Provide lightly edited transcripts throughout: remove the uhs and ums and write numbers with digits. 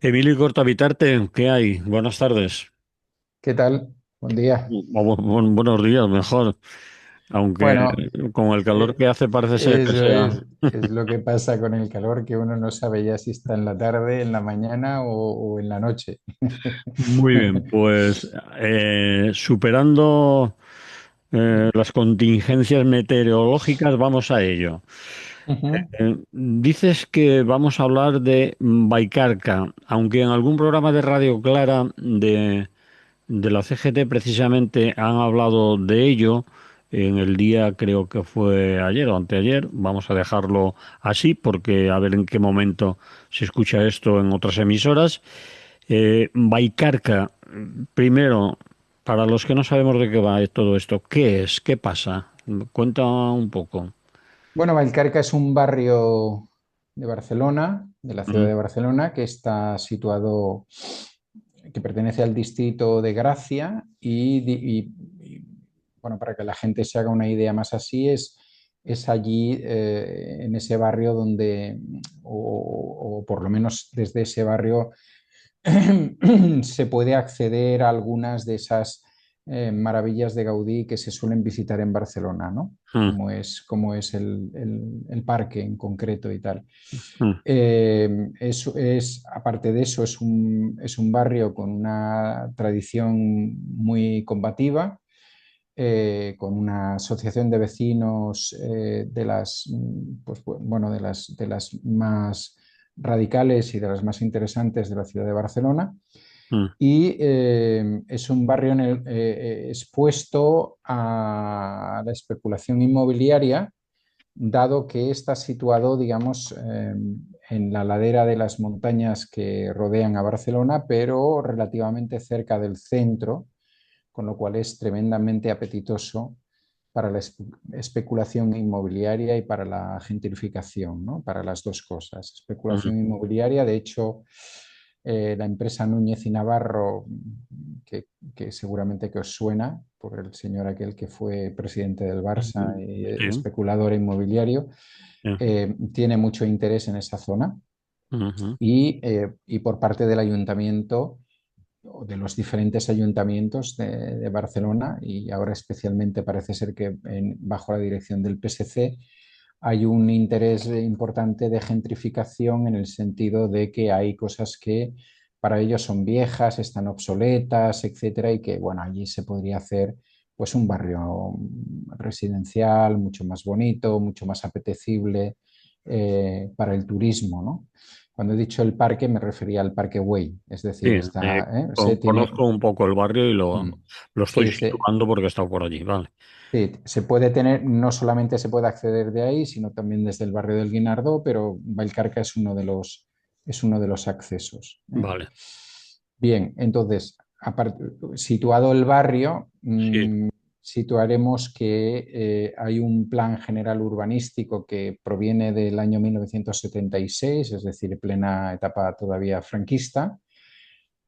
Emilio Cortavitarte, ¿qué hay? Buenas tardes. ¿Qué tal? Buen día. Buenos días, mejor. Aunque Bueno, con el calor eh, que hace parece ser que eso sea. es lo que pasa con el calor, que uno no sabe ya si está en la tarde, en la mañana o en la noche. Muy bien, pues superando las contingencias meteorológicas, vamos a ello. Ujú, Dices que vamos a hablar de Baicarca, aunque en algún programa de Radio Clara de la CGT precisamente han hablado de ello en el día, creo que fue ayer o anteayer. Vamos a dejarlo así porque a ver en qué momento se escucha esto en otras emisoras. Baicarca, primero, para los que no sabemos de qué va todo esto, ¿qué es? ¿Qué pasa? Cuenta un poco. Bueno, Vallcarca es un barrio de Barcelona, de la ciudad Mm, de Barcelona, que está situado, que pertenece al distrito de Gracia bueno, para que la gente se haga una idea más así, es allí, en ese barrio donde, o por lo menos desde ese barrio, se puede acceder a algunas de esas maravillas de Gaudí que se suelen visitar en Barcelona, ¿no? mm, Como es el parque en concreto y tal. mm, Aparte de eso, es un barrio con una tradición muy combativa, con una asociación de vecinos, bueno, de las más radicales y de las más interesantes de la ciudad de Barcelona. mm, Y es un barrio expuesto a la especulación inmobiliaria, dado que está situado, digamos, en la ladera de las montañas que rodean a Barcelona, pero relativamente cerca del centro, con lo cual es tremendamente apetitoso para la especulación inmobiliaria y para la gentrificación, ¿no? Para las dos cosas. mm. Especulación inmobiliaria, de hecho, la empresa Núñez y Navarro, que, que seguramente que os suena, por el señor aquel que fue presidente del Barça y Sí, especulador inmobiliario, sí. tiene mucho interés en esa zona Ujú, y por parte del ayuntamiento o de los diferentes ayuntamientos de Barcelona y ahora especialmente parece ser que bajo la dirección del PSC hay un interés importante de gentrificación en el sentido de que hay cosas que para ellos son viejas, están obsoletas, etcétera, y que bueno, allí se podría hacer pues un barrio residencial mucho más bonito, mucho más apetecible para el turismo, ¿no? Cuando he dicho el parque me refería al Parque Güell, es sí, decir, se tiene, conozco un poco el barrio y lo estoy sí, situando porque he estado por allí, vale. sí, se puede tener, no solamente se puede acceder de ahí, sino también desde el barrio del Guinardó, pero Vallcarca es uno de los accesos, ¿eh? Vale, Bien, entonces, situado el barrio, sí, situaremos que hay un plan general urbanístico que proviene del año 1976, es decir, plena etapa todavía franquista,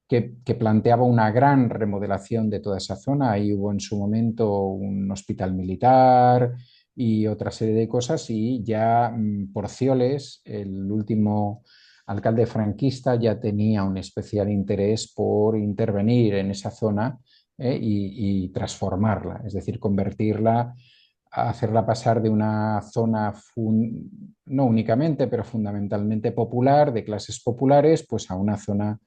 que planteaba una gran remodelación de toda esa zona. Ahí hubo en su momento un hospital militar y otra serie de cosas y ya Porcioles, el último alcalde franquista, ya tenía un especial interés por intervenir en esa zona y transformarla, es decir, convertirla, hacerla pasar de una zona no únicamente, pero fundamentalmente popular, de clases populares, pues a una zona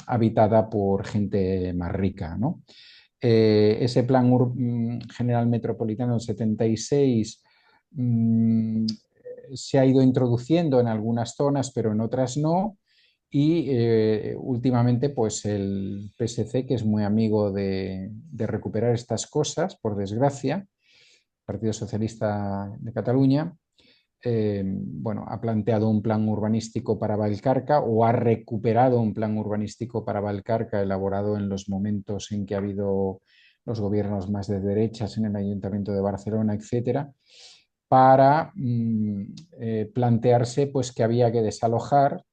habitada por gente más rica, ¿no? Ese plan general metropolitano del 76 mmm, se ha ido introduciendo en algunas zonas, pero en otras no. Y últimamente, pues el PSC, que es muy amigo de recuperar estas cosas, por desgracia, Partido Socialista de Cataluña, bueno, ha planteado un plan urbanístico para Valcarca o ha recuperado un plan urbanístico para Valcarca elaborado en los momentos en que ha habido los gobiernos más de derechas en el Ayuntamiento de Barcelona, etcétera, para plantearse pues que había que desalojar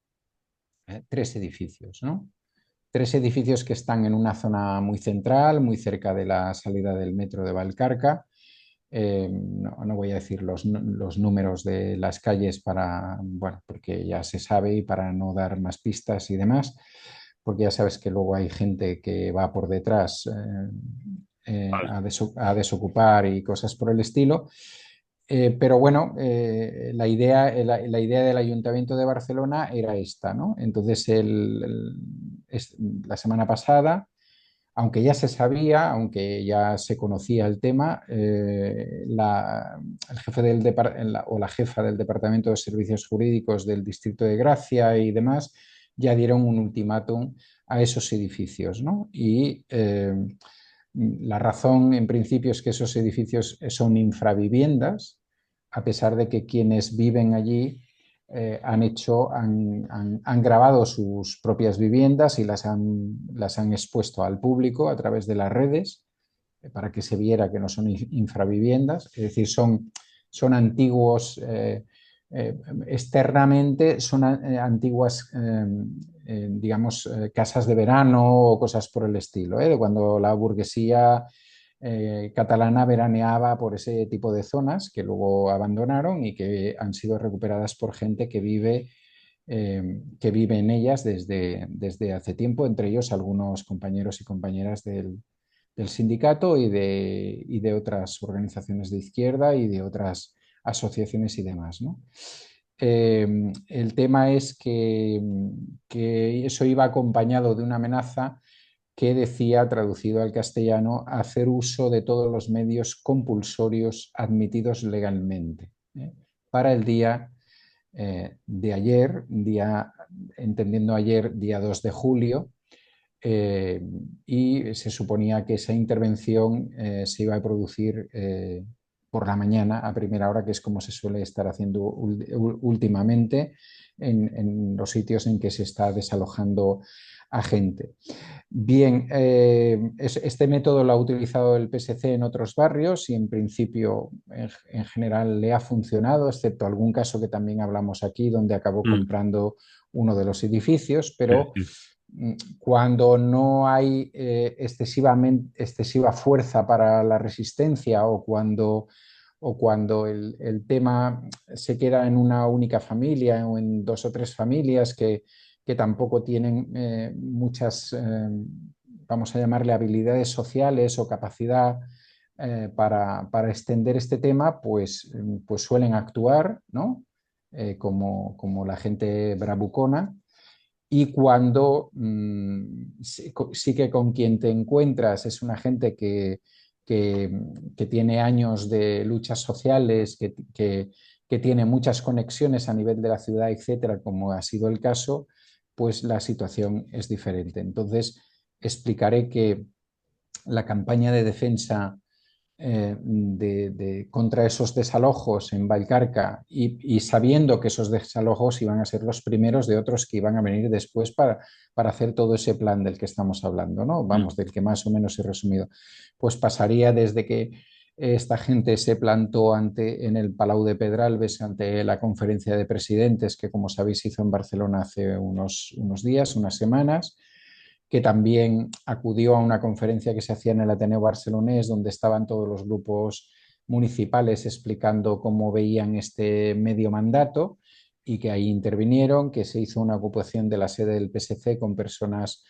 tres edificios, ¿no? Tres edificios que están en una zona muy central, muy cerca de la salida del metro de Valcarca, No voy a decir los números de las calles para, bueno, porque ya se sabe y para no dar más pistas y demás, porque ya sabes que luego hay gente que va por detrás Vale. a desocupar y cosas por el estilo. Pero bueno, la idea del Ayuntamiento de Barcelona era esta, ¿no? Entonces, la semana pasada, aunque ya se sabía, aunque ya se conocía el tema, el jefe o la jefa del Departamento de Servicios Jurídicos del Distrito de Gracia y demás ya dieron un ultimátum a esos edificios, ¿no? Y la razón, en principio, es que esos edificios son infraviviendas, a pesar de que quienes viven allí han grabado sus propias viviendas y las han expuesto al público a través de las redes para que se viera que no son infraviviendas, es decir, son antiguos, externamente son antiguas, digamos, casas de verano o cosas por el estilo, de cuando la burguesía catalana veraneaba por ese tipo de zonas que luego abandonaron y que han sido recuperadas por gente que vive en ellas desde hace tiempo, entre ellos algunos compañeros y compañeras del sindicato y de otras organizaciones de izquierda y de otras asociaciones y demás, ¿no? El tema es que eso iba acompañado de una amenaza que decía, traducido al castellano, hacer uso de todos los medios compulsorios admitidos legalmente, para el día de ayer, entendiendo ayer, día 2 de julio, eh, y se suponía que esa intervención se iba a producir por la mañana a primera hora, que es como se suele estar haciendo últimamente en los sitios en que se está desalojando a gente. Bien, este método lo ha utilizado el PSC en otros barrios y en principio en general le ha funcionado, excepto algún caso que también hablamos aquí, donde acabó Mm, comprando uno de los edificios, sí, pero sí. cuando no hay excesiva fuerza para la resistencia o cuando el tema se queda en una única familia o en dos o tres familias que tampoco tienen muchas, vamos a llamarle habilidades sociales o capacidad para extender este tema, pues suelen actuar, ¿no? Como la gente bravucona y cuando sí que con quien te encuentras es una gente que, que tiene años de luchas sociales, que tiene muchas conexiones a nivel de la ciudad, etcétera, como ha sido el caso, pues la situación es diferente. Entonces, explicaré que la campaña de defensa contra esos desalojos en Vallcarca y sabiendo que esos desalojos iban a ser los primeros de otros que iban a venir después para hacer todo ese plan del que estamos hablando, ¿no? Mm. Vamos, del que más o menos he resumido. Pues pasaría desde que esta gente se plantó en el Palau de Pedralbes ante la conferencia de presidentes que, como sabéis, hizo en Barcelona hace unos días, unas semanas, que también acudió a una conferencia que se hacía en el Ateneo Barcelonés, donde estaban todos los grupos municipales explicando cómo veían este medio mandato y que ahí intervinieron, que se hizo una ocupación de la sede del PSC con personas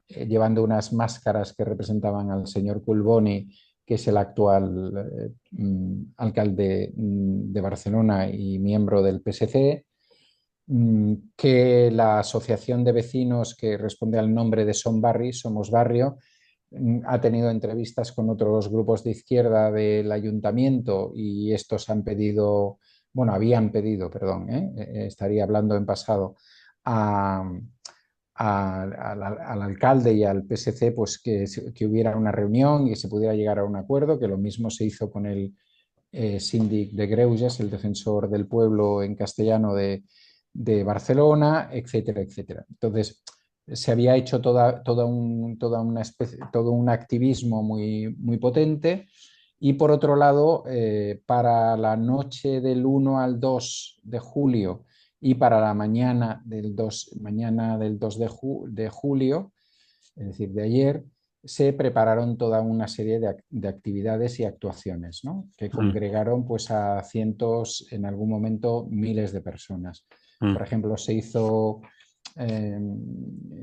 llevando unas máscaras que representaban al señor Culboni, que es el actual alcalde de Barcelona y miembro del PSC, que la asociación de vecinos que responde al nombre de Son Barri, Somos Barrio, ha tenido entrevistas con otros grupos de izquierda del ayuntamiento y estos han pedido, bueno, habían pedido, perdón, estaría hablando en pasado, a, al alcalde y al PSC pues que hubiera una reunión y que se pudiera llegar a un acuerdo, que lo mismo se hizo con el síndic de Greuges, el defensor del pueblo en castellano de Barcelona, etcétera, etcétera. Entonces, se había hecho todo un activismo muy potente. Y por otro lado, para la noche del 1 al 2 de julio y para la mañana del 2 de julio, es decir, de ayer, se prepararon toda una serie de actividades y actuaciones, ¿no? Que mm, congregaron pues, a cientos, en algún momento miles de personas. mm, Por ejemplo, se hizo eh,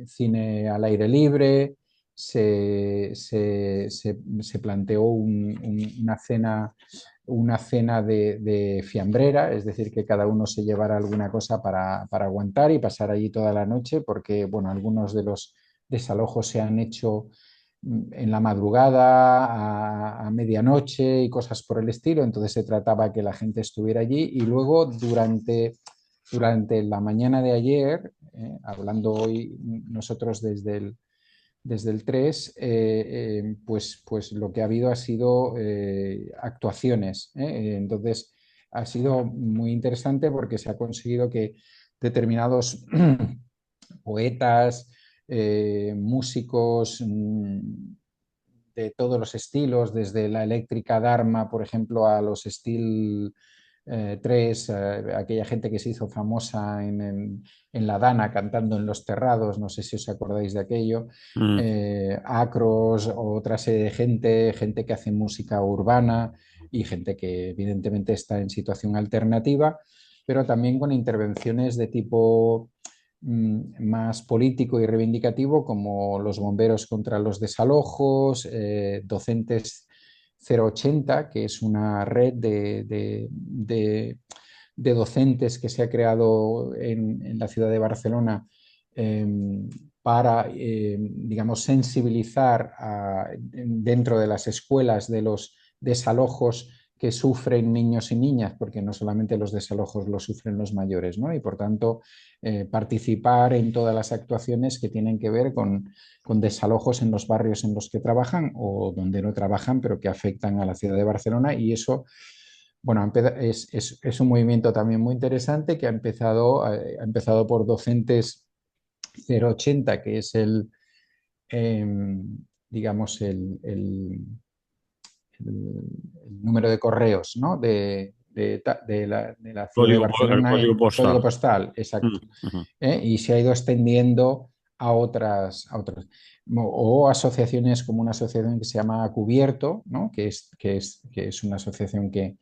cine al aire libre, se planteó una cena de fiambrera, es decir, que cada uno se llevara alguna cosa para aguantar y pasar allí toda la noche, porque bueno, algunos de los desalojos se han hecho en la madrugada, a medianoche y cosas por el estilo, entonces se trataba que la gente estuviera allí y luego durante la mañana de ayer, hablando hoy nosotros desde el 3, pues lo que ha habido ha sido actuaciones. Entonces, ha sido muy interesante porque se ha conseguido que determinados poetas, músicos de todos los estilos, desde la eléctrica Dharma, por ejemplo, a los Steel 3, aquella gente que se hizo famosa en la Dana cantando en los terrados, no sé si os acordáis de aquello, mm. Acros, otra serie de gente que hace música urbana y gente que evidentemente está en situación alternativa, pero también con intervenciones de tipo más político y reivindicativo, como los bomberos contra los desalojos, docentes 080, que es una red de docentes que se ha creado en la ciudad de Barcelona eh, para, digamos, sensibilizar dentro de las escuelas de los desalojos que sufren niños y niñas, porque no solamente los desalojos los sufren los mayores, ¿no? Y por tanto, participar en todas las actuaciones que tienen que ver con desalojos en los barrios en los que trabajan o donde no trabajan, pero que afectan a la ciudad de Barcelona. Y eso, bueno, es un movimiento también muy interesante que ha empezado por docentes 080, que es eh, digamos, el número de correos, ¿no? de la ciudad de El Barcelona, código el código postal. postal, Mm, exacto. ujú. Y se ha ido extendiendo a otras. O asociaciones como una asociación que se llama Cubierto, ¿no? Que es una asociación que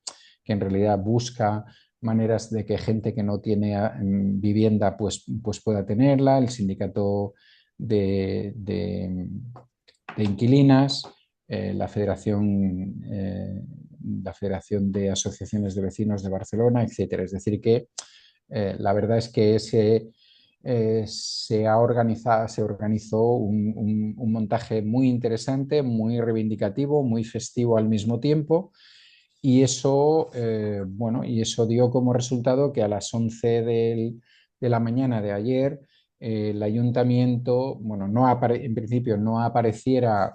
en realidad busca maneras de que gente que no tiene vivienda pues pueda tenerla, el sindicato de, de- de inquilinas, la Federación de Asociaciones de Vecinos de Barcelona, etcétera. Es decir, que la verdad es que se organizó un montaje muy interesante, muy reivindicativo, muy festivo al mismo tiempo. Y eso, bueno, y eso dio como resultado que a las 11 de la mañana de ayer el ayuntamiento, bueno, en principio no apareciera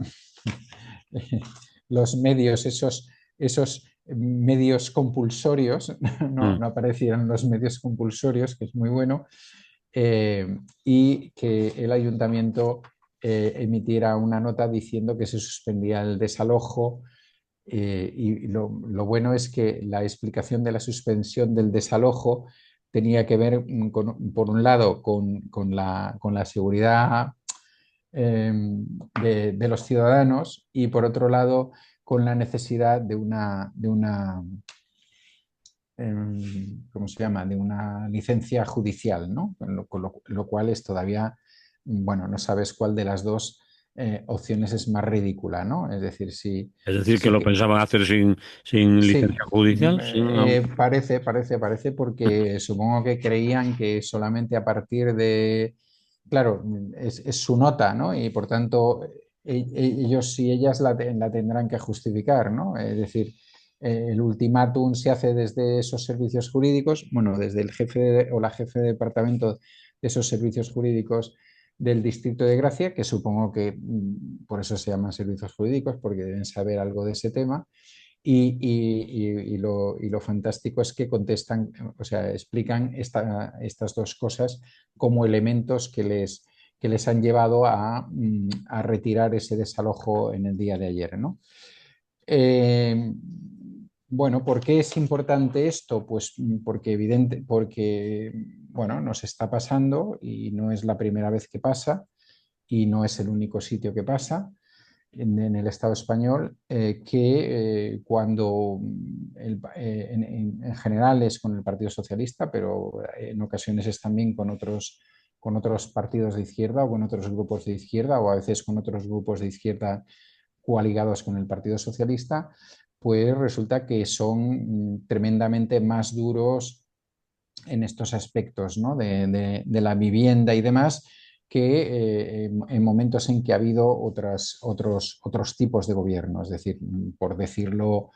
los medios, esos medios compulsorios, no, Mm. no aparecieron los medios compulsorios, que es muy bueno, y que el ayuntamiento emitiera una nota diciendo que se suspendía el desalojo. Y lo bueno es que la explicación de la suspensión del desalojo tenía que ver, por un lado, con la seguridad de los ciudadanos y, por otro lado, con la necesidad de una ¿cómo se llama?, de una licencia judicial, ¿no? Lo cual es todavía, bueno, no sabes cuál de las dos opciones es más ridícula, ¿no? Es decir, Es decir, que si lo pensaban hacer sin sí, licencia judicial, sin... parece, porque supongo que creían que solamente a partir de, claro, es su nota, ¿no? Y por tanto, ellos y ellas la tendrán que justificar, ¿no? Es decir, el ultimátum se hace desde esos servicios jurídicos, bueno, desde el o la jefe de departamento de esos servicios jurídicos del Distrito de Gracia, que supongo que por eso se llaman servicios jurídicos, porque deben saber algo de ese tema. Y lo fantástico es que contestan, o sea, explican estas dos cosas como elementos que les han llevado a retirar ese desalojo en el día de ayer, ¿no? Eh, bueno, ¿por qué es importante esto? Pues porque bueno, nos está pasando y no es la primera vez que pasa y no es el único sitio que pasa. en el Estado español, que cuando en general es con el Partido Socialista, pero en ocasiones es también con otros partidos de izquierda o con otros grupos de izquierda o a veces con otros grupos de izquierda coaligados con el Partido Socialista, pues resulta que son tremendamente más duros en estos aspectos, ¿no? de la vivienda y demás, que en momentos en que ha habido otros tipos de gobierno. Es decir, por decirlo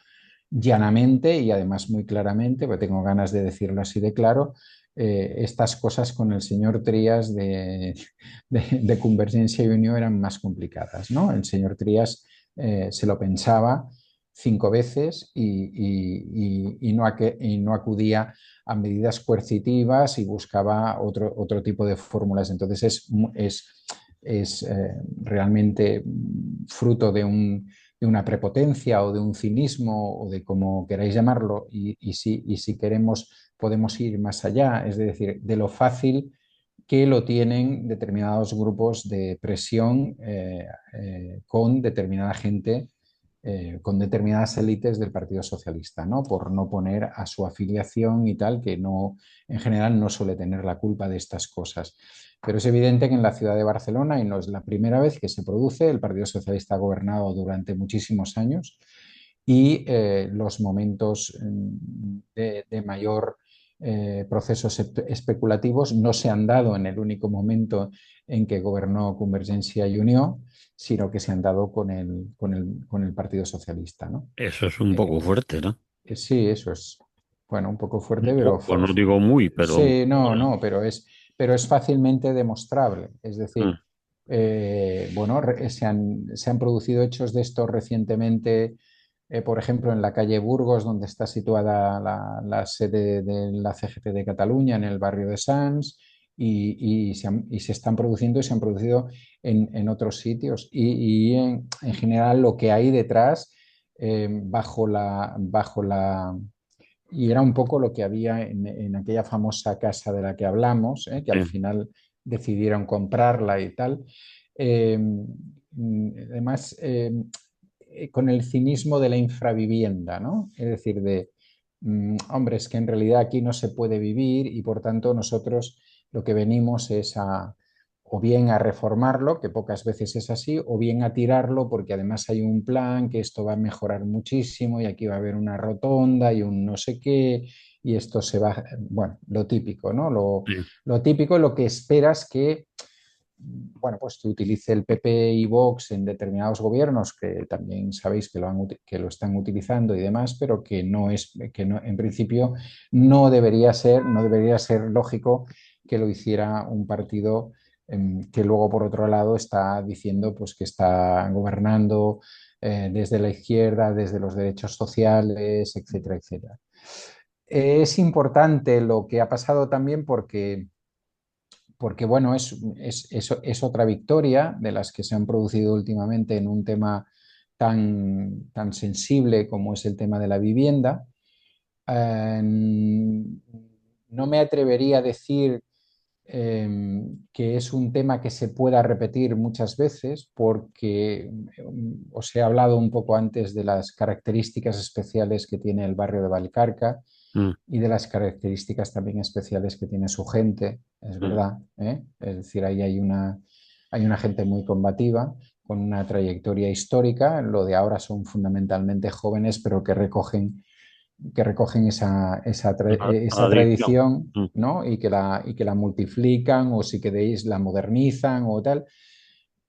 llanamente y además muy claramente, porque tengo ganas de decirlo así de claro, estas cosas con el señor Trías de Convergencia y Unió eran más complicadas, ¿no? El señor Trías se lo pensaba 5 veces y no acudía a medidas coercitivas y buscaba otro tipo de fórmulas. Entonces es realmente fruto de una prepotencia o de un cinismo o de como queráis llamarlo, y si queremos podemos ir más allá, es decir, de lo fácil que lo tienen determinados grupos de presión con determinada gente, con determinadas élites del Partido Socialista, ¿no? Por no poner a su afiliación y tal, que no, en general no suele tener la culpa de estas cosas. Pero es evidente que en la ciudad de Barcelona, y no es la primera vez que se produce, el Partido Socialista ha gobernado durante muchísimos años y los momentos de mayor procesos especulativos no se han dado en el único momento en que gobernó Convergencia y Unió, sino que se han dado con el Partido Socialista, ¿no? Eso es un poco Eh, fuerte, ¿no? sí, eso es, bueno, un poco Un fuerte, pero poco, no digo muy, pero... sí, no, no, pero es fácilmente demostrable. Es decir, Mm, bueno, se han producido hechos de estos recientemente, por ejemplo, en la calle Burgos, donde está situada la sede de la CGT de Cataluña, en el barrio de Sants, y se están produciendo y se han producido en otros sitios. En general lo que hay detrás, bajo la y era un poco lo que había en aquella famosa casa de la que hablamos, que al sí. final decidieron comprarla y tal. Eh, además, con el cinismo de la infravivienda, ¿no? Es decir, hombre, es que en realidad aquí no se puede vivir y por tanto nosotros lo que venimos es o bien a reformarlo, que pocas veces es así, o bien a tirarlo porque además hay un plan que esto va a mejorar muchísimo y aquí va a haber una rotonda y un no sé qué y esto se va, bueno, lo típico, ¿no? Sí. Lo típico, lo que esperas que bueno, pues que utilice el PP y Vox en determinados gobiernos, que también sabéis que lo están utilizando y demás, pero que no, en principio no debería ser lógico que lo hiciera un partido que luego, por otro lado, está diciendo pues, que está gobernando desde la izquierda, desde los derechos sociales, etcétera, etcétera. Es importante lo que ha pasado también porque bueno, es otra victoria de las que se han producido últimamente en un tema tan sensible como es el tema de la vivienda. No me atrevería a decir que es un tema que se pueda repetir muchas veces porque os he hablado un poco antes de las características especiales que tiene el barrio de Vallcarca Mm, y de las características también especiales que tiene su gente, es mm. verdad, ¿eh? Es decir, ahí hay una gente muy combativa, con una trayectoria histórica, lo de ahora son fundamentalmente jóvenes, pero que recogen esa Adicción. tradición, Mm. ¿no? Y que la multiplican o si queréis la modernizan o tal,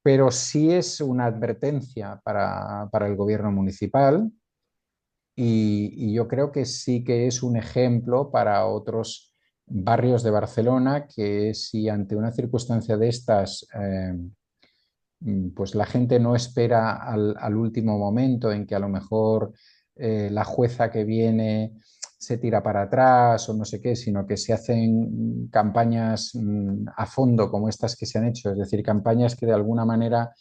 pero sí es una advertencia para el gobierno municipal y yo creo que sí que es un ejemplo para otros barrios de Barcelona que si ante una circunstancia de estas, pues la gente no espera al último momento en que a lo mejor la jueza que viene se tira para atrás o no sé qué, sino que se hacen campañas a fondo como estas que se han hecho, es decir, campañas que de alguna manera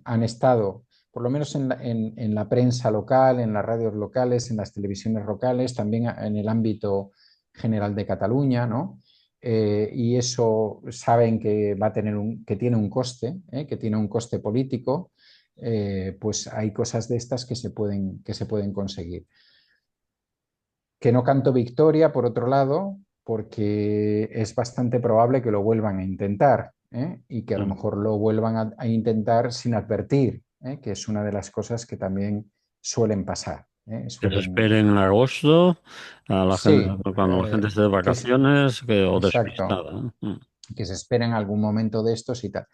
han estado, por lo menos en la prensa local, en las radios locales, en las televisiones locales, también en el ámbito general de Cataluña, ¿no? Y eso saben que va a tener que tiene un coste, que tiene un coste político, pues hay cosas de estas que se pueden conseguir. Que no canto victoria, por otro lado, porque es bastante probable que lo vuelvan a intentar, ¿eh? Y que a lo Mm. mejor lo vuelvan a intentar sin advertir, ¿eh? Que es una de las cosas que también suelen pasar, ¿eh? Que se Suelen, esperen en agosto, a la gente, sí, cuando la gente esté de vacaciones o exacto, despistada, ¿no? Mm. que se esperen algún momento de estos y tal.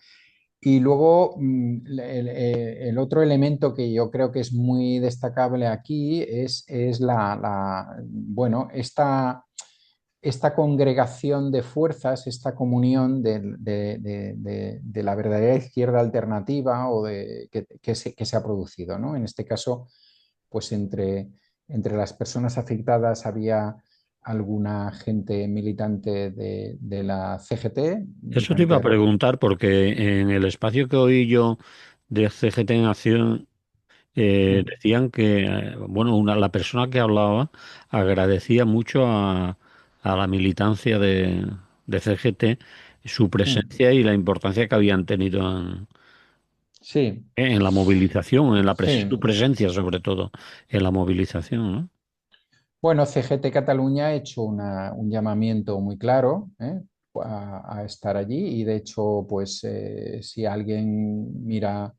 Y luego el otro elemento que yo creo que es muy destacable aquí es bueno, esta congregación de fuerzas, esta comunión de la verdadera izquierda alternativa o que se ha producido, ¿no? En este caso, pues entre las personas afectadas había alguna gente militante de la CGT, Eso te iba a militante. preguntar porque en el espacio que oí yo de CGT en Acción decían que, bueno, la persona que hablaba agradecía mucho a la militancia de CGT su presencia y la importancia que habían tenido Sí, en la movilización, su sí. presencia sobre todo en la movilización, ¿no? Bueno, CGT Cataluña ha hecho un llamamiento muy claro, ¿eh? A estar allí y de hecho, pues si alguien mira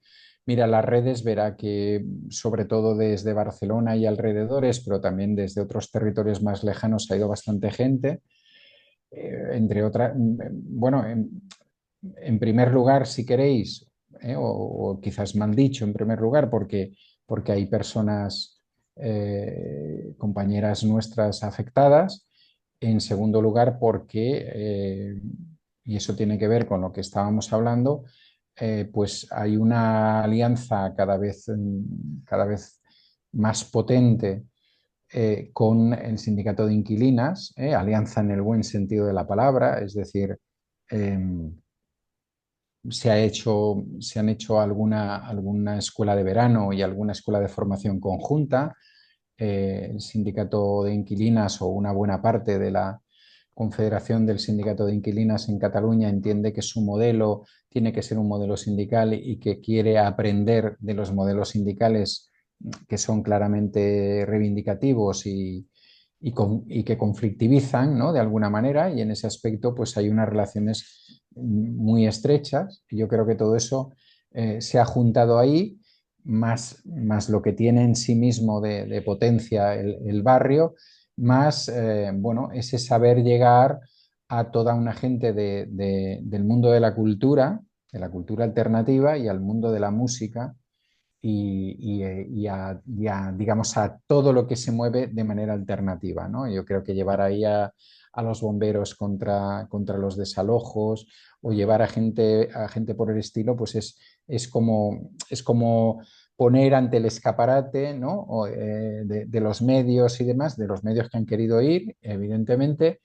las redes, verá que sobre todo desde Barcelona y alrededores, pero también desde otros territorios más lejanos ha ido bastante gente. Entre otras, bueno, en primer lugar, si queréis, o quizás mal dicho, en primer lugar, porque hay personas, compañeras nuestras afectadas. En segundo lugar, porque, y eso tiene que ver con lo que estábamos hablando, pues hay una alianza cada vez más potente con el sindicato de inquilinas, alianza en el buen sentido de la palabra, es decir, eh, se han hecho alguna escuela de verano y alguna escuela de formación conjunta. El sindicato de inquilinas o una buena parte de la Confederación del Sindicato de Inquilinas en Cataluña entiende que su modelo tiene que ser un modelo sindical y que quiere aprender de los modelos sindicales que son claramente reivindicativos y que conflictivizan, ¿no? De alguna manera, y en ese aspecto pues hay unas relaciones muy estrechas. Y yo creo que todo eso se ha juntado ahí, más lo que tiene en sí mismo de potencia el barrio, más bueno, ese saber llegar a toda una gente del mundo de la cultura alternativa y al mundo de la música digamos, a todo lo que se mueve de manera alternativa, ¿no? Yo creo que llevar ahí a los bomberos contra los desalojos o llevar a gente por el estilo, pues es como poner ante el escaparate, ¿no? De los medios y demás, de los medios que han querido ir, evidentemente,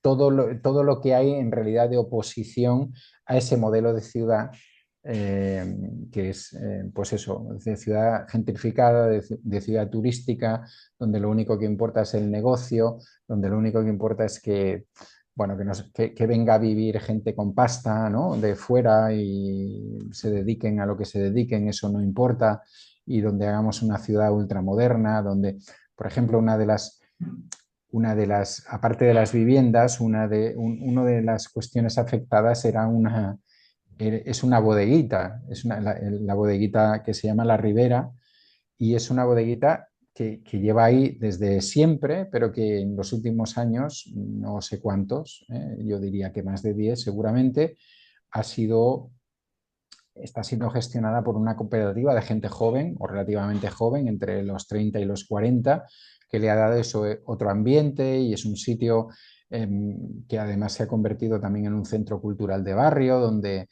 todo lo que hay en realidad de oposición a ese modelo de ciudad eh, que es, pues eso, de ciudad gentrificada, de ciudad turística, donde lo único que importa es el negocio, donde lo único que importa es que, bueno, que venga a vivir gente con pasta, ¿no? De fuera y se dediquen a lo que se dediquen, eso no importa, y donde hagamos una ciudad ultramoderna, donde, por ejemplo, aparte de las viviendas, una de las cuestiones afectadas era es una bodeguita, la bodeguita que se llama La Ribera y es una bodeguita que lleva ahí desde siempre, pero que en los últimos años, no sé cuántos, yo diría que más de 10 seguramente, ha sido, está siendo gestionada por una cooperativa de gente joven o relativamente joven, entre los 30 y los 40, que le ha dado eso, otro ambiente y es un sitio que además se ha convertido también en un centro cultural de barrio donde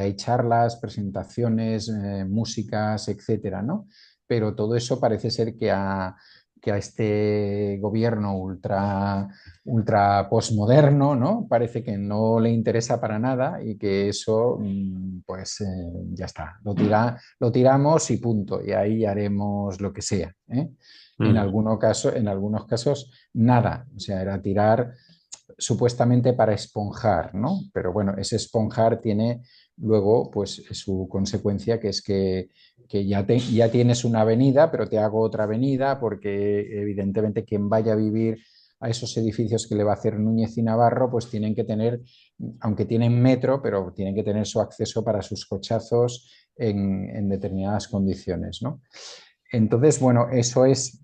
hay charlas, presentaciones, músicas, etcétera, ¿no? Pero todo eso parece ser que a este gobierno ultra postmoderno, ¿no? Parece que no le interesa para nada y que eso, pues ya está, lo tiramos y punto, y ahí haremos lo que sea, ¿eh? Mm. En algunos casos, nada, o sea, era tirar supuestamente para esponjar, ¿no? Pero bueno, ese esponjar tiene luego pues su consecuencia que es que ya tienes una avenida, pero te hago otra avenida porque evidentemente quien vaya a vivir a esos edificios que le va a hacer Núñez y Navarro, pues tienen que tener, aunque tienen metro, pero tienen que tener su acceso para sus cochazos en determinadas condiciones, ¿no? Entonces, bueno, eso es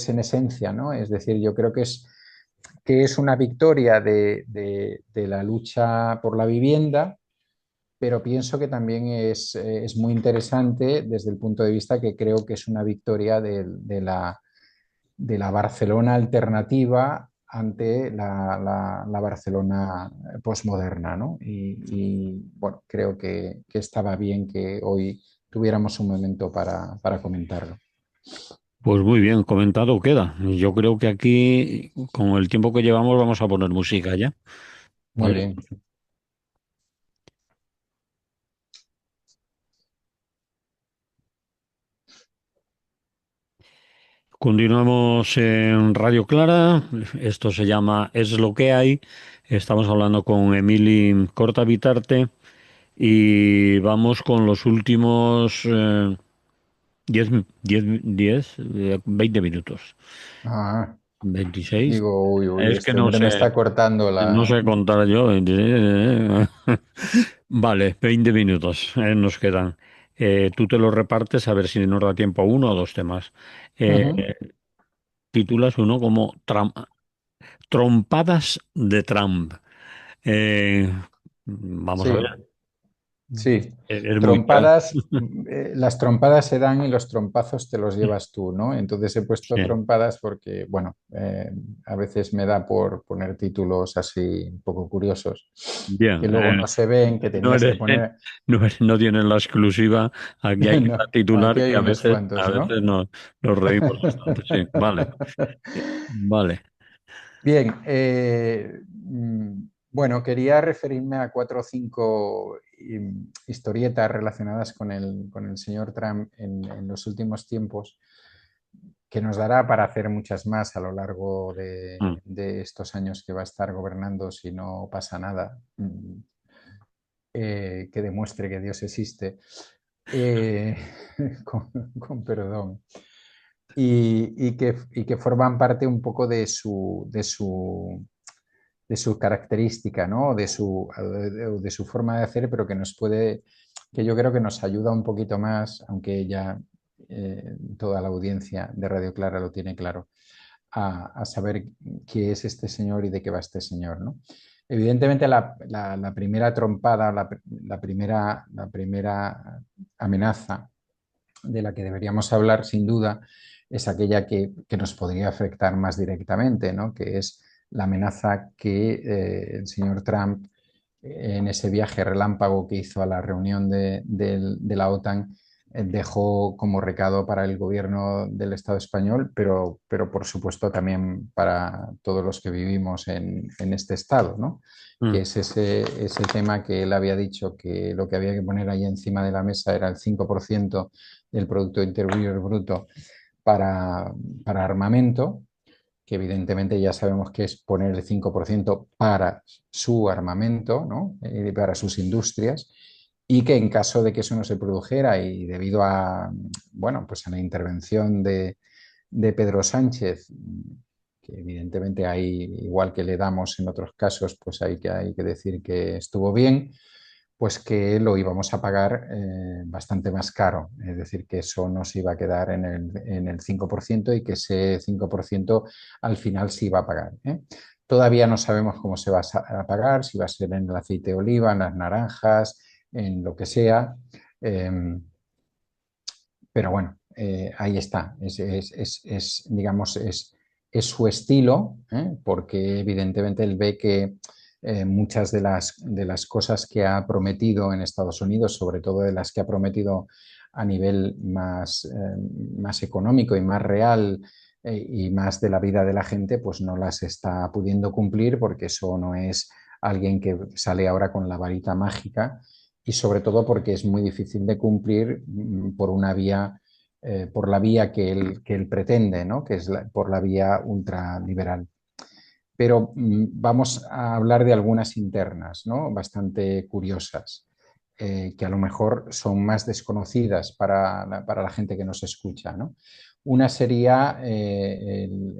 en esencia, ¿no? Es decir, yo creo que es una victoria de la lucha por la vivienda, pero pienso que también es muy interesante desde el punto de vista que creo que es una victoria de la Barcelona alternativa ante la Barcelona posmoderna, ¿no? Bueno, creo que estaba bien que hoy tuviéramos un momento para comentarlo. Pues muy bien, comentado queda. Yo creo que aquí, con el tiempo que llevamos, vamos a poner música ya. Muy Vale. bien. Continuamos en Radio Clara. Esto se llama Es lo que hay. Estamos hablando con Emili Corta Vitarte y vamos con los últimos 20 minutos. Ah, 26. digo, uy, uy, Es que este hombre me está cortando no la... sé contar yo. Vale, 20 minutos nos quedan. Tú te lo repartes a ver si nos da tiempo a uno o dos temas. Ujú. Eh, Titulas uno como Trompadas de Trump. Eh, Vamos a ver. Sí, sí. Es muy claro. Trompadas, las trompadas se dan y los trompazos te los llevas tú, ¿no? Entonces he puesto Sí. trompadas porque, bueno, a veces me da por poner títulos así un poco curiosos, Bien. que luego no se ven, que No tendrías que eres, poner... no tienes la exclusiva. Aquí hay que dar No, aquí titular hay y unos a cuantos, ¿no? veces nos reímos bastante. Sí, vale. Vale. Bien, bueno, quería referirme a cuatro o cinco historietas relacionadas con el señor Trump en los últimos tiempos, que nos dará para hacer muchas más a lo largo Mm. de estos años que va a estar gobernando si no pasa nada que demuestre que Dios existe, eh, con perdón. Y que forman parte un poco de su característica, ¿no? De su forma de hacer, pero que nos puede, que yo creo que nos ayuda un poquito más, aunque ya toda la audiencia de Radio Clara lo tiene claro, a saber qué es este señor y de qué va este señor, ¿no? Evidentemente la primera trompada, la primera amenaza de la que deberíamos hablar sin duda es aquella que nos podría afectar más directamente, ¿no? Que es la amenaza que el señor Trump en ese viaje relámpago que hizo a la reunión de la OTAN dejó como recado para el gobierno del Estado español, pero por supuesto también para todos los que vivimos en este Estado, ¿no? Que Mm. es ese tema que él había dicho que lo que había que poner ahí encima de la mesa era el 5% del Producto Interior Bruto para, para armamento, que evidentemente ya sabemos que es poner el 5% para su armamento, ¿no? Para sus industrias, y que en caso de que eso no se produjera y debido a, bueno, pues a la intervención de Pedro Sánchez, que evidentemente hay, igual que le damos en otros casos, pues hay que decir que estuvo bien, pues que lo íbamos a pagar bastante más caro. Es decir, que eso nos iba a quedar en el 5% y que ese 5% al final se iba a pagar. ¿Eh? Todavía no sabemos cómo se va a pagar, si va a ser en el aceite de oliva, en las naranjas, en lo que sea. Pero bueno, ahí está. Digamos, es su estilo, porque evidentemente él ve que muchas de las cosas que ha prometido en Estados Unidos, sobre todo de las que ha prometido a nivel más económico y más real y más de la vida de la gente, pues no las está pudiendo cumplir porque eso no es alguien que sale ahora con la varita mágica y sobre todo porque es muy difícil de cumplir por una vía, por la vía que él pretende, ¿no? Que es por la vía ultraliberal. Pero vamos a hablar de algunas internas, ¿no? Bastante curiosas. que a lo mejor son más desconocidas para la gente que nos escucha, ¿no? Una sería,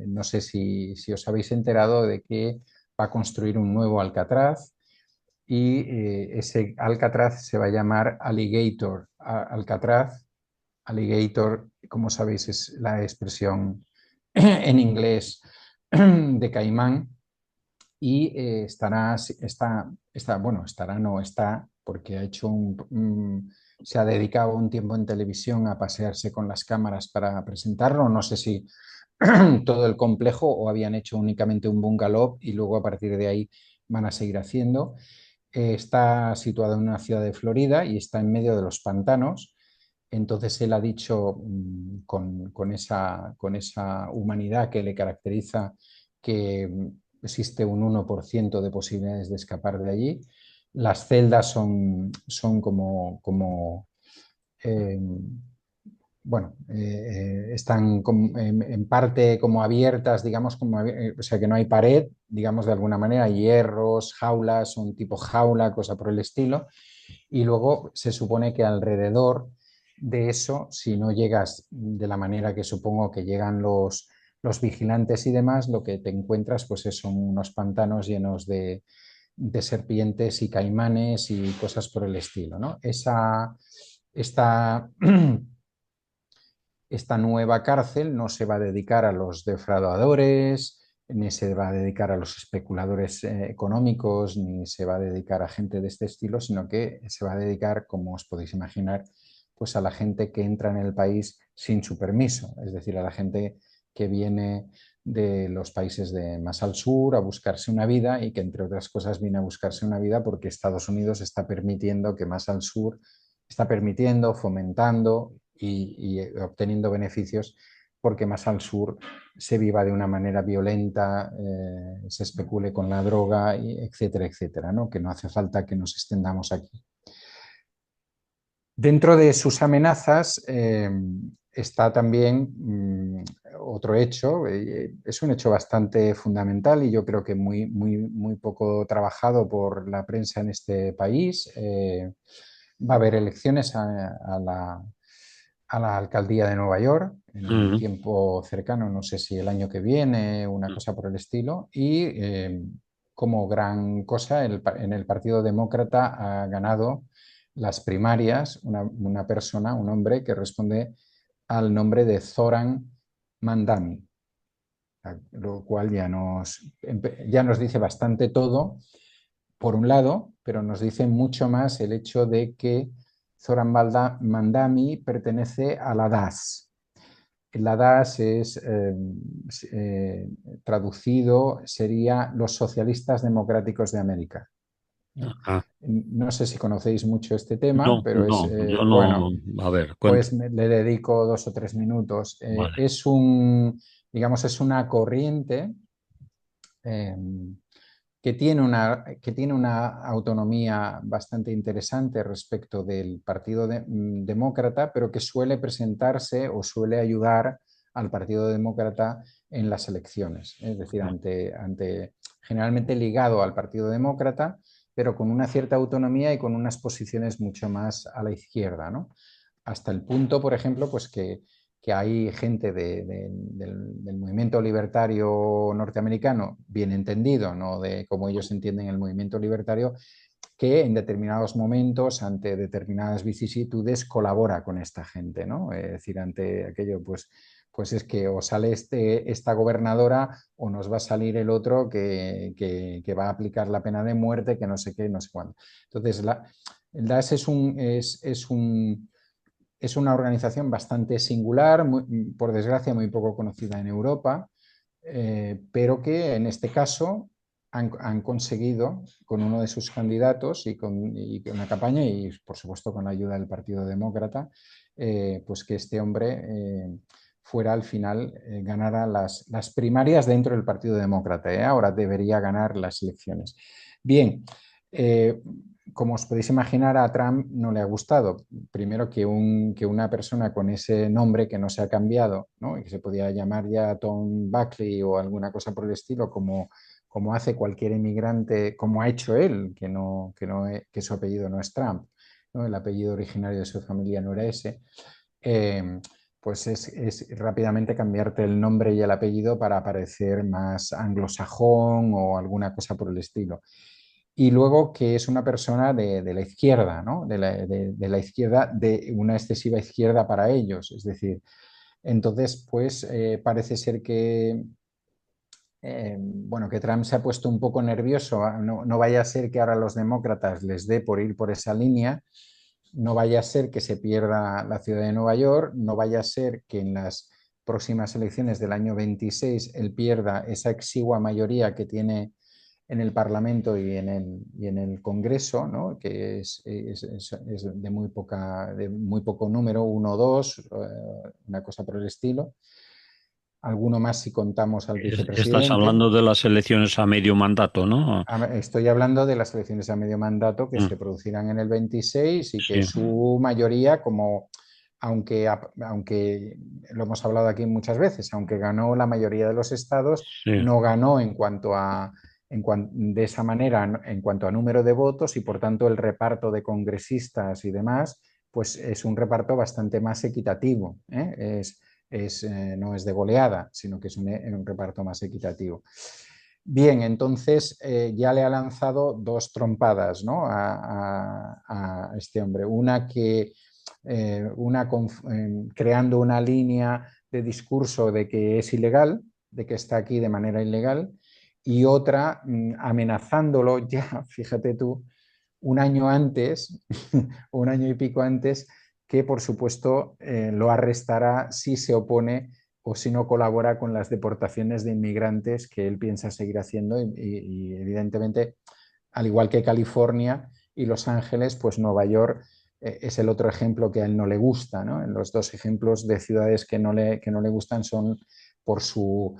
no sé si os habéis enterado de que va a construir un nuevo Alcatraz y ese Alcatraz se va a llamar Alligator. Alcatraz, Alligator, como sabéis, es la expresión en inglés de caimán y bueno, no está, porque se ha dedicado un tiempo en televisión a pasearse con las cámaras para presentarlo. No sé si todo el complejo o habían hecho únicamente un bungalow y luego a partir de ahí van a seguir haciendo. Está situado en una ciudad de Florida y está en medio de los pantanos. Entonces él ha dicho con esa humanidad que le caracteriza que existe un 1% de posibilidades de escapar de allí. Las celdas son eh, bueno, están en parte como abiertas, digamos, o sea que no hay pared, digamos de alguna manera, hierros, jaulas, un tipo jaula, cosa por el estilo. Y luego se supone que alrededor de eso, si no llegas de la manera que supongo que llegan los vigilantes y demás, lo que te encuentras pues son unos pantanos llenos de serpientes y caimanes y cosas por el estilo, ¿no? Esta, esta nueva cárcel no se va a dedicar a los defraudadores, ni se va a dedicar a los especuladores económicos, ni se va a dedicar a gente de este estilo, sino que se va a dedicar, como os podéis imaginar, pues a la gente que entra en el país sin su permiso, es decir, a la gente que viene de los países de más al sur a buscarse una vida y que entre otras cosas viene a buscarse una vida porque Estados Unidos está permitiendo que más al sur, está permitiendo, fomentando y obteniendo beneficios porque más al sur se viva de una manera violenta, se especule con la droga, etcétera, etcétera, ¿no? Que no hace falta que nos extendamos aquí. Dentro de sus amenazas está también otro hecho, es un hecho bastante fundamental y yo creo que muy poco trabajado por la prensa en este país. Va a haber elecciones a la alcaldía de Nueva York en un Mm. tiempo cercano, no sé si el año que viene, una cosa por el estilo, y como gran cosa, en el Partido Demócrata ha ganado las primarias una persona, un hombre que responde al nombre de Zoran Mandami, lo cual ya nos dice bastante todo, por un lado, pero nos dice mucho más el hecho de que Zoran Mandami pertenece a la DAS. La DAS traducido, sería los socialistas democráticos de América. Ah, No sé si conocéis mucho este tema, no, pero no, yo bueno, no. A ver, cuenta. pues le dedico 2 o 3 minutos. Vale. Digamos, es una corriente eh, que tiene una autonomía bastante interesante respecto del Partido Demócrata, pero que suele presentarse o suele ayudar al Partido Demócrata en las elecciones, es decir, generalmente ligado al Partido Demócrata, pero con una cierta autonomía y con unas posiciones mucho más a la izquierda, ¿no? Hasta el punto, por ejemplo, pues que hay gente del movimiento libertario norteamericano, bien entendido, no de cómo ellos entienden el movimiento libertario, que en determinados momentos, ante determinadas vicisitudes, colabora con esta gente, ¿no? Es decir, ante aquello, pues es que o sale esta gobernadora o nos va a salir el otro que va a aplicar la pena de muerte, que no sé qué, no sé cuándo. Entonces, el DAS es una organización bastante singular, por desgracia muy poco conocida en Europa, pero que en este caso han conseguido con uno de sus candidatos con una campaña y por supuesto con la ayuda del Partido Demócrata, pues que este hombre fuera al final, ganara las primarias dentro del Partido Demócrata. Ahora debería ganar las elecciones. Bien, eh, como os podéis imaginar, a Trump no le ha gustado. Primero que una persona con ese nombre que no se ha cambiado, ¿no? Y que se podía llamar ya Tom Buckley o alguna cosa por el estilo, como hace cualquier inmigrante, como ha hecho él, que su apellido no es Trump, ¿no? El apellido originario de su familia no era ese. eh, pues es rápidamente cambiarte el nombre y el apellido para parecer más anglosajón o alguna cosa por el estilo. Y luego que es una persona de la izquierda, ¿no? De la izquierda, de una excesiva izquierda para ellos. Es decir, entonces, pues parece ser que, bueno, que Trump se ha puesto un poco nervioso. No, no vaya a ser que ahora los demócratas les dé por ir por esa línea, no vaya a ser que se pierda la ciudad de Nueva York, no vaya a ser que en las próximas elecciones del año 26 él pierda esa exigua mayoría que tiene en el Parlamento y en el Congreso, ¿no? Que es de muy poco número, uno o dos, una cosa por el estilo. Alguno más si contamos al Estás vicepresidente. hablando de las elecciones a medio mandato, ¿no? Estoy hablando de las elecciones a medio mandato que Mm, se producirán en el 26 y que sí, su mayoría, como aunque lo hemos hablado aquí muchas veces, aunque ganó la mayoría de los estados, sí. no ganó de esa manera en cuanto a número de votos y por tanto el reparto de congresistas y demás, pues es un reparto bastante más equitativo, ¿eh? No es de goleada, sino que es un reparto más equitativo. Bien, entonces ya le ha lanzado dos trompadas, ¿no? A este hombre. Creando una línea de discurso de que es ilegal, de que está aquí de manera ilegal, y otra amenazándolo ya, fíjate tú, un año antes, un año y pico antes, que por supuesto lo arrestará si se opone o si no colabora con las deportaciones de inmigrantes que él piensa seguir haciendo y evidentemente, al igual que California y Los Ángeles, pues Nueva York es el otro ejemplo que a él no le gusta, ¿no? Los dos ejemplos de ciudades que no le gustan son por su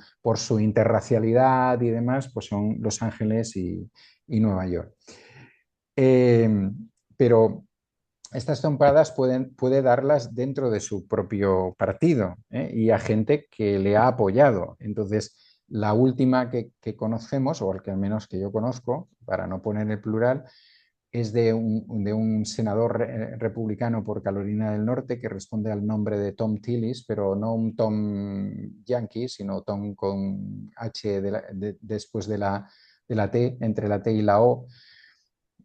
interracialidad y demás, pues son Los Ángeles y Nueva York. Eh, pero estas trompadas puede darlas dentro de su propio partido, ¿eh? Y a gente que le ha apoyado. Entonces, la última que conocemos, o al que al menos que yo conozco, para no poner el plural, es de un senador republicano por Carolina del Norte que responde al nombre de Tom Tillis, pero no un Tom yankee, sino Tom con H después de la T, entre la T y la O.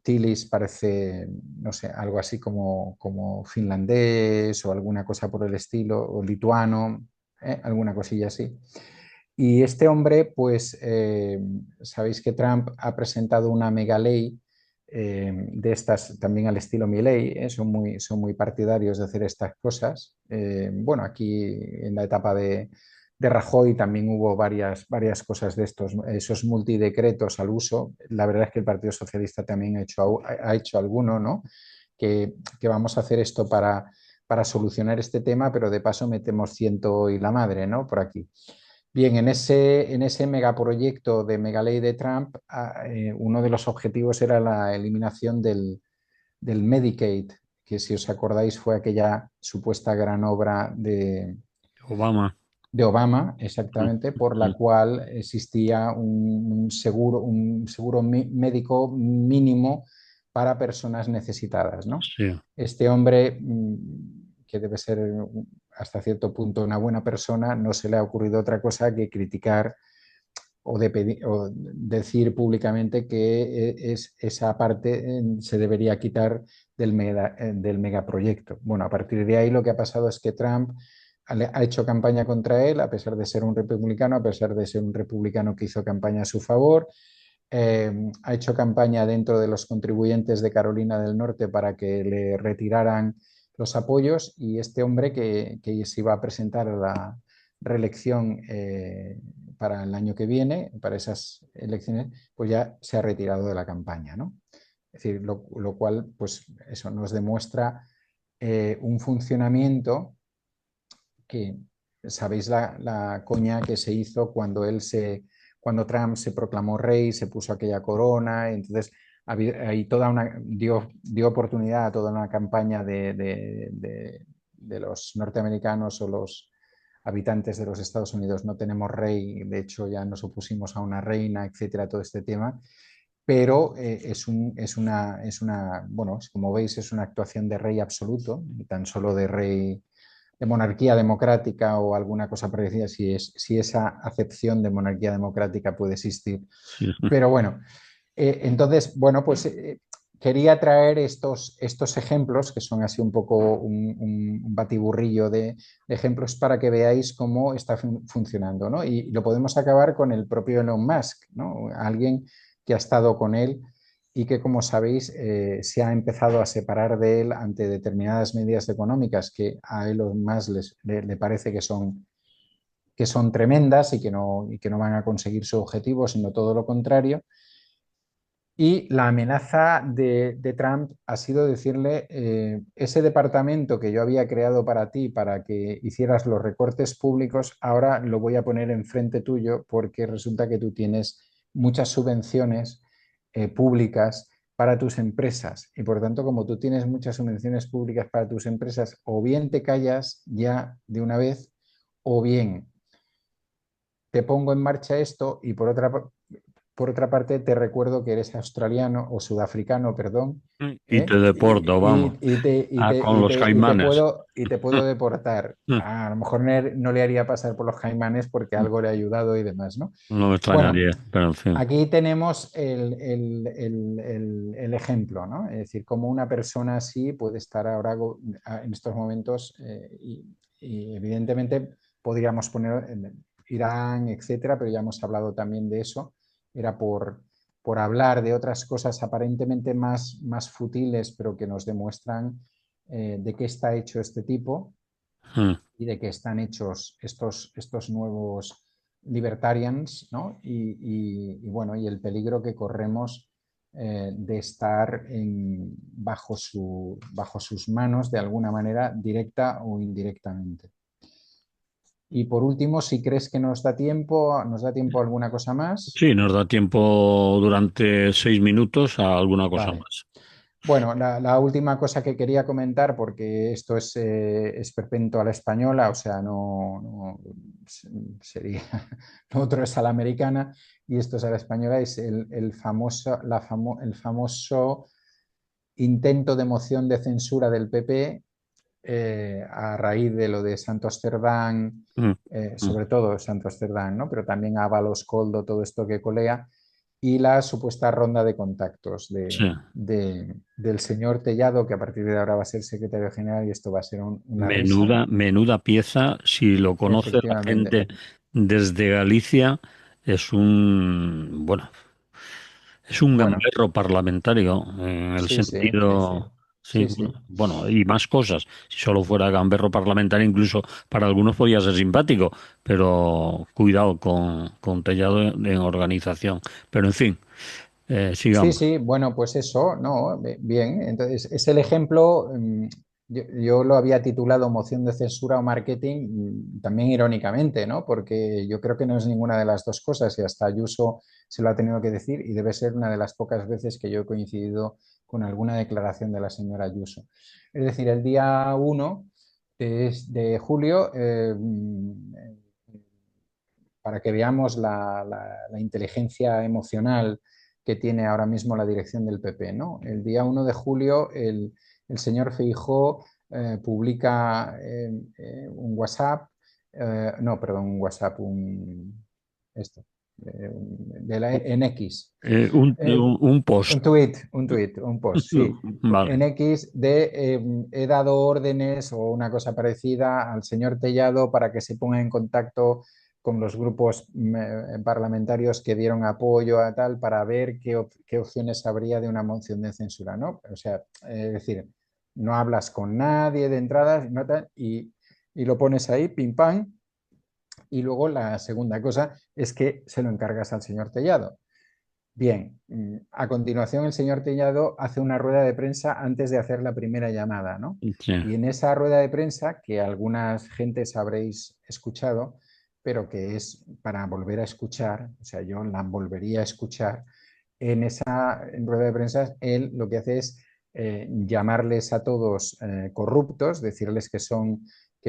Tilis parece, no sé, algo así como finlandés o alguna cosa por el estilo, o lituano, alguna cosilla así. Y este hombre, pues, sabéis que Trump ha presentado una mega ley de estas también al estilo Milley, son muy partidarios de hacer estas cosas. Bueno, aquí en la etapa de Rajoy también hubo varias cosas de esos multidecretos al uso. La verdad es que el Partido Socialista también ha hecho alguno, ¿no? Que vamos a hacer esto para solucionar este tema, pero de paso metemos ciento y la madre, ¿no? Por aquí. Bien, en ese megaproyecto de megaley de Trump, uno de los objetivos era la eliminación del Medicaid, que si os acordáis fue aquella supuesta gran obra Obama. de Obama, Mm, exactamente, por la mm, cual existía un seguro médico mínimo para personas necesitadas, ¿no? sí. Este hombre, que debe ser hasta cierto punto una buena persona, no se le ha ocurrido otra cosa que criticar o decir públicamente que esa parte se debería quitar del megaproyecto. Bueno, a partir de ahí lo que ha pasado es que Trump ha hecho campaña contra él, a pesar de ser un republicano, a pesar de ser un republicano que hizo campaña a su favor. Ha hecho campaña dentro de los contribuyentes de Carolina del Norte para que le retiraran los apoyos y este hombre que se iba a presentar a la reelección para el año que viene, para esas elecciones, pues ya se ha retirado de la campaña, ¿no? Es decir, lo cual, pues eso nos demuestra un funcionamiento que sabéis la coña que se hizo cuando Trump se proclamó rey, se puso aquella corona, entonces ahí dio oportunidad a toda una campaña de los norteamericanos o los habitantes de los Estados Unidos, no tenemos rey, de hecho ya nos opusimos a una reina, etcétera, todo este tema. pero bueno, como veis, es una actuación de rey absoluto, tan solo de rey de monarquía democrática o alguna cosa parecida, si esa acepción de monarquía democrática puede existir. Sí. Pero bueno, entonces, bueno, pues quería traer estos ejemplos, que son así un poco un batiburrillo de ejemplos para que veáis cómo está funcionando, ¿no? Y lo podemos acabar con el propio Elon Musk, ¿no? Alguien que ha estado con él y que, como sabéis, se ha empezado a separar de él ante determinadas medidas económicas que a Elon Musk le parece que son tremendas y que no van a conseguir su objetivo, sino todo lo contrario. Y la amenaza de Trump ha sido decirle, ese departamento que yo había creado para ti, para que hicieras los recortes públicos, ahora lo voy a poner enfrente tuyo porque resulta que tú tienes muchas subvenciones públicas para tus empresas. Y por tanto, como tú tienes muchas subvenciones públicas para tus empresas, o bien te callas ya de una vez, o bien te pongo en marcha esto y por otra parte, te recuerdo que eres australiano o sudafricano, perdón, Y te deporto, vamos, con los Caimanes. y te puedo deportar. A lo mejor no le haría pasar por los Caimanes porque algo le ha ayudado y demás, ¿no? No me Bueno, extrañaría, pero en fin. aquí tenemos el ejemplo, ¿no? Es decir, cómo una persona así puede estar ahora en estos momentos y evidentemente podríamos poner Irán, etcétera, pero ya hemos hablado también de eso. Era por hablar de otras cosas aparentemente más futiles, pero que nos demuestran de qué está hecho este tipo Mm. y de qué están hechos estos nuevos libertarians, ¿no? Bueno, y el peligro que corremos de estar bajo sus manos de alguna manera, directa o indirectamente. Y por último, si crees que nos da tiempo a alguna cosa más. Sí, nos da tiempo durante 6 minutos a alguna cosa Vale. más. Bueno, la última cosa que quería comentar, porque esto es esperpento a la española, o sea, sería, lo otro es a la americana y esto es a la española, es el famoso intento de moción de censura del PP a raíz de lo de Santos Cerdán, Mm, mm. sobre todo Santos Cerdán, ¿no? Pero también Ábalos, Coldo, todo esto que colea, y la supuesta ronda de contactos Sí. del señor Tellado, que a partir de ahora va a ser secretario general y esto va a ser una risa, Menuda pieza, si lo conoce la efectivamente. gente desde Galicia, bueno, es un Bueno, gamberro parlamentario, en el sí, sí, sentido, sí, sí, sí. bueno, y más cosas. Si solo fuera gamberro parlamentario, incluso para algunos podía ser simpático, pero cuidado con Tellado en organización. Pero en fin, Sí, sigamos. sí, bueno, pues eso, no, bien. Entonces, es el ejemplo, yo lo había titulado moción de censura o marketing, también irónicamente, ¿no? Porque yo creo que no es ninguna de las dos cosas y hasta Ayuso se lo ha tenido que decir y debe ser una de las pocas veces que yo he coincidido con alguna declaración de la señora Ayuso. Es decir, el día 1 de julio, para que veamos la inteligencia emocional que tiene ahora mismo la dirección del PP, ¿no? El día 1 de julio el señor Feijóo publica un WhatsApp, no, perdón, un WhatsApp, esto, en X, Un post. un post, sí, Vale. en X de he dado órdenes o una cosa parecida al señor Tellado para que se ponga en contacto con los grupos parlamentarios que dieron apoyo a tal para ver qué opciones habría de una moción de censura, ¿no? O sea, es decir, no hablas con nadie de entrada no y lo pones ahí, pim pam, y luego la segunda cosa es que se lo encargas al señor Tellado. Bien, a continuación el señor Tellado hace una rueda de prensa antes de hacer la primera llamada, ¿no? Sí. Y en esa rueda de prensa, que algunas gentes habréis escuchado, pero que es para volver a escuchar, o sea, yo la volvería a escuchar, en esa rueda de prensa él lo que hace es llamarles a todos corruptos, decirles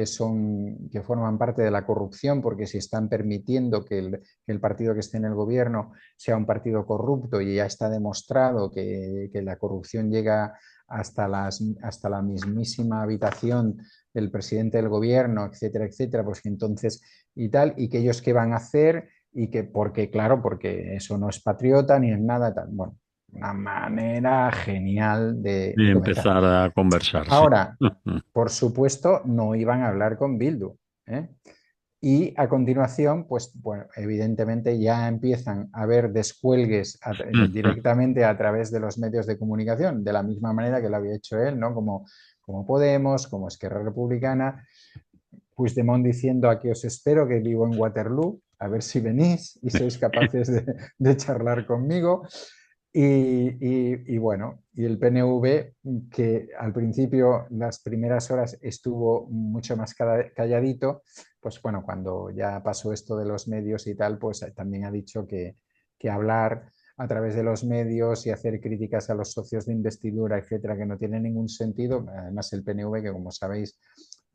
que forman parte de la corrupción, porque si están permitiendo que el partido que esté en el gobierno sea un partido corrupto y ya está demostrado que la corrupción llega hasta la mismísima habitación del presidente del gobierno, etcétera, etcétera, pues que entonces y tal, y que ellos qué van a hacer y que, porque claro, porque eso no es patriota ni es nada tal. Bueno, una manera genial de de comenzar. empezar a conversar, sí. Ahora, por supuesto, no iban a hablar con Bildu, ¿eh? Y a continuación, pues bueno, evidentemente ya empiezan a haber descuelgues directamente a través de los medios de comunicación, de la misma manera que lo había hecho él, ¿no? Como Podemos, como Esquerra Republicana, Puigdemont diciendo aquí os espero que vivo en Waterloo, a ver si venís y sois capaces de charlar conmigo. Y bueno, y el PNV, que al principio, las primeras horas, estuvo mucho más calladito, pues bueno, cuando ya pasó esto de los medios y tal, pues también ha dicho que hablar a través de los medios y hacer críticas a los socios de investidura, etcétera, que no tiene ningún sentido. Además, el PNV, que como sabéis,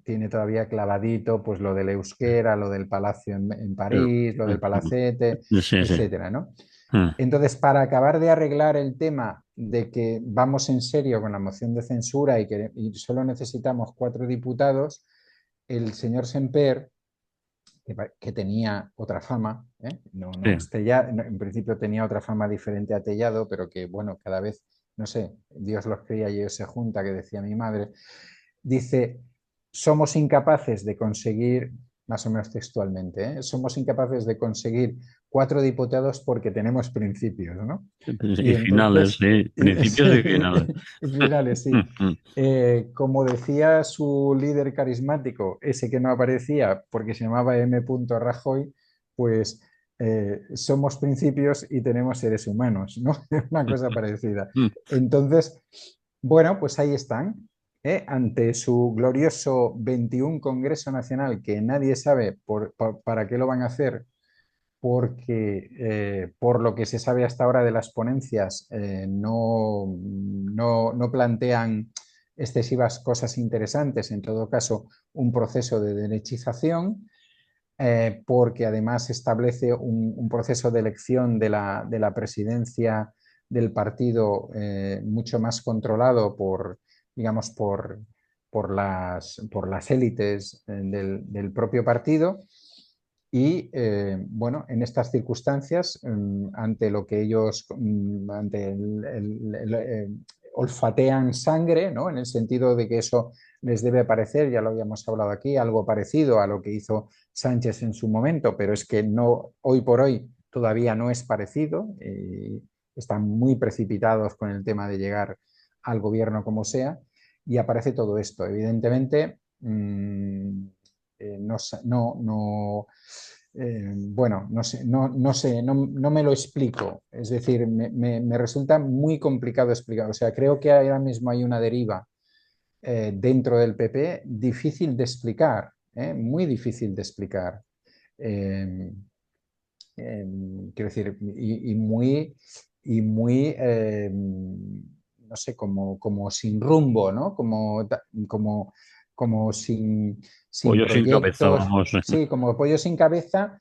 tiene todavía clavadito pues lo del euskera, lo del palacio en París, lo del palacete, Sí, sí. etcétera, ¿no? Entonces, para acabar de arreglar el tema de que vamos en serio con la moción de censura y solo necesitamos 4 diputados, el señor Semper, que tenía otra fama, ¿eh? Sí. En principio tenía otra fama diferente a Tellado, pero que, bueno, cada vez, no sé, Dios los cría y ellos se junta, que decía mi madre, dice, somos incapaces de conseguir, más o menos textualmente, ¿eh? Somos incapaces de conseguir 4 diputados porque tenemos principios, ¿no? Y Y finales, entonces, sí. Principios y finales. y finales, sí. Como decía su líder carismático, ese que no aparecía porque se llamaba M. Rajoy, pues somos principios y tenemos seres humanos, ¿no? Una cosa parecida. Entonces, bueno, pues ahí están, ante su glorioso 21 Congreso Nacional, que nadie sabe para qué lo van a hacer, porque por lo que se sabe hasta ahora de las ponencias, no plantean excesivas cosas interesantes, en todo caso, un proceso de derechización, porque además establece un proceso de elección de la presidencia del partido mucho más controlado digamos, por las élites del propio partido. Y bueno, en estas circunstancias, ante lo que ellos, ante olfatean sangre, ¿no? En el sentido de que eso les debe parecer, ya lo habíamos hablado aquí, algo parecido a lo que hizo Sánchez en su momento, pero es que no, hoy por hoy todavía no es parecido. Están muy precipitados con el tema de llegar al gobierno como sea, y aparece todo esto. Evidentemente, no, bueno, no me lo explico. Es decir, me resulta muy complicado explicar. O sea, creo que ahora mismo hay una deriva dentro del PP difícil de explicar, muy difícil de explicar. Eh, Quiero decir, y muy no sé, como sin rumbo, ¿no? Como, como sin Pollo sin cabeza, proyectos, vamos. sí, como pollo sin cabeza,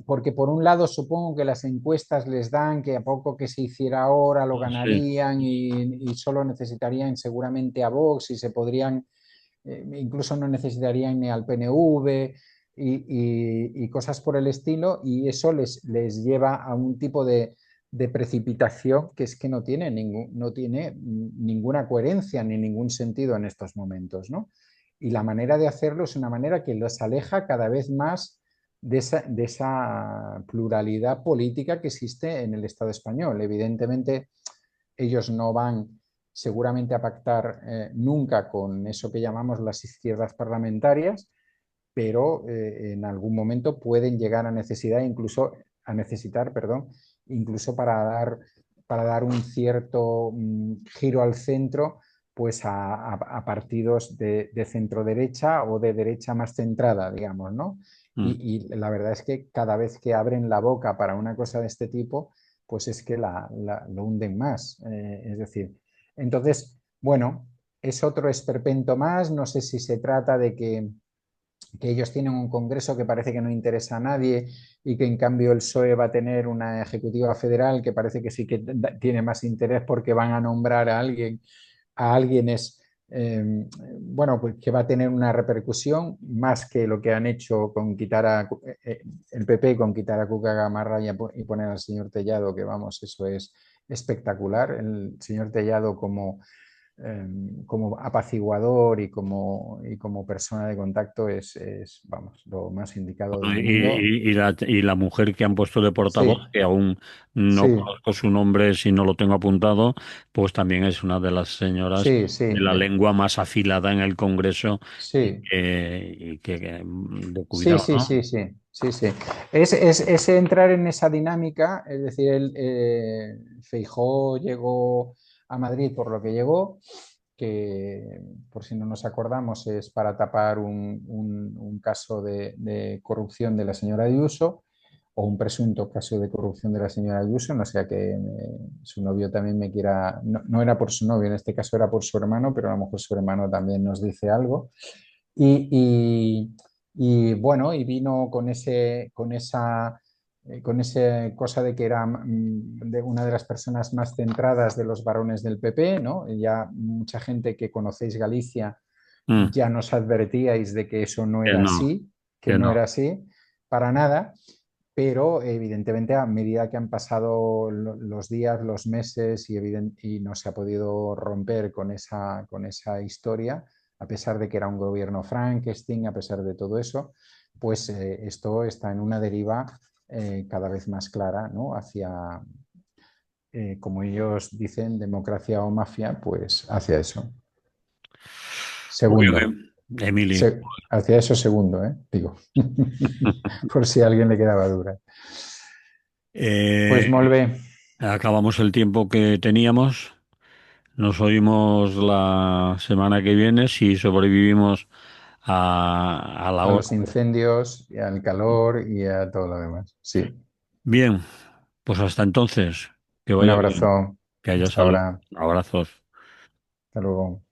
porque por un lado supongo que las encuestas les dan que a poco que se hiciera ahora lo Sí. ganarían y solo necesitarían seguramente a Vox y se podrían, incluso no necesitarían ni al PNV y cosas por el estilo, y eso les lleva a un tipo de precipitación que es que no tiene ninguna coherencia ni ningún sentido en estos momentos, ¿no? Y la manera de hacerlo es una manera que los aleja cada vez más de esa pluralidad política que existe en el Estado español. Evidentemente, ellos no van seguramente a pactar nunca con eso que llamamos las izquierdas parlamentarias, pero en algún momento pueden llegar a necesitar, perdón, incluso para dar un cierto giro al centro, pues a partidos de centro derecha o de derecha más centrada, digamos, ¿no? Y la verdad es que cada vez que abren la boca para una cosa de este tipo, pues es que lo hunden más. Es decir, entonces, bueno, es otro esperpento más. No sé si se trata de que que ellos tienen un Congreso que parece que no interesa a nadie y que en cambio el PSOE va a tener una ejecutiva federal que parece que sí que tiene más interés porque van a nombrar a alguien es, bueno, pues que va a tener una repercusión más que lo que han hecho con quitar el PP, con quitar a Cuca Gamarra y poner al señor Tellado, que vamos, eso es espectacular. El señor Tellado como apaciguador y como persona de contacto vamos, lo más indicado del Bueno, mundo. y la mujer que han puesto de portavoz, Sí, que aún no sí, conozco su nombre si no lo tengo apuntado, pues también es una de las señoras sí, sí, de la lengua más afilada en el Congreso sí. de Sí, cuidado, sí, ¿no? sí, sí, sí, sí. Es entrar en esa dinámica, es decir, Feijóo llegó a Madrid por lo que llegó, que por si no nos acordamos es para tapar un caso de corrupción de la señora Ayuso o un presunto caso de corrupción de la señora Ayuso, no sea que su novio también me quiera, no, no era por su novio, en este caso era por su hermano, pero a lo mejor su hermano también nos dice algo. Y, y bueno, y vino con esa cosa de que era de una de las personas más centradas de los varones del PP, ¿no? Y ya mucha gente que conocéis Galicia Mm, ya nos advertíais de que eso no que era no, así, que que no no. era así para nada, pero evidentemente a medida que han pasado los días, los meses y no se ha podido romper con esa historia, a pesar de que era un gobierno Frankenstein, a pesar de todo eso, pues esto está en una deriva cada vez más clara, ¿no? Hacia, como ellos dicen, democracia o mafia, pues hacia eso. Muy Segundo, bien, Emily. hacia eso segundo, ¿eh? Digo, por si a alguien le quedaba duda. Eh, Pues molt bé, acabamos el tiempo que teníamos. Nos oímos la semana que viene si sobrevivimos a la a hora. los incendios, y al calor y a todo lo demás. Sí, Bien, pues hasta entonces, que un vaya bien, abrazo, que haya hasta salud. ahora, Abrazos. hasta luego.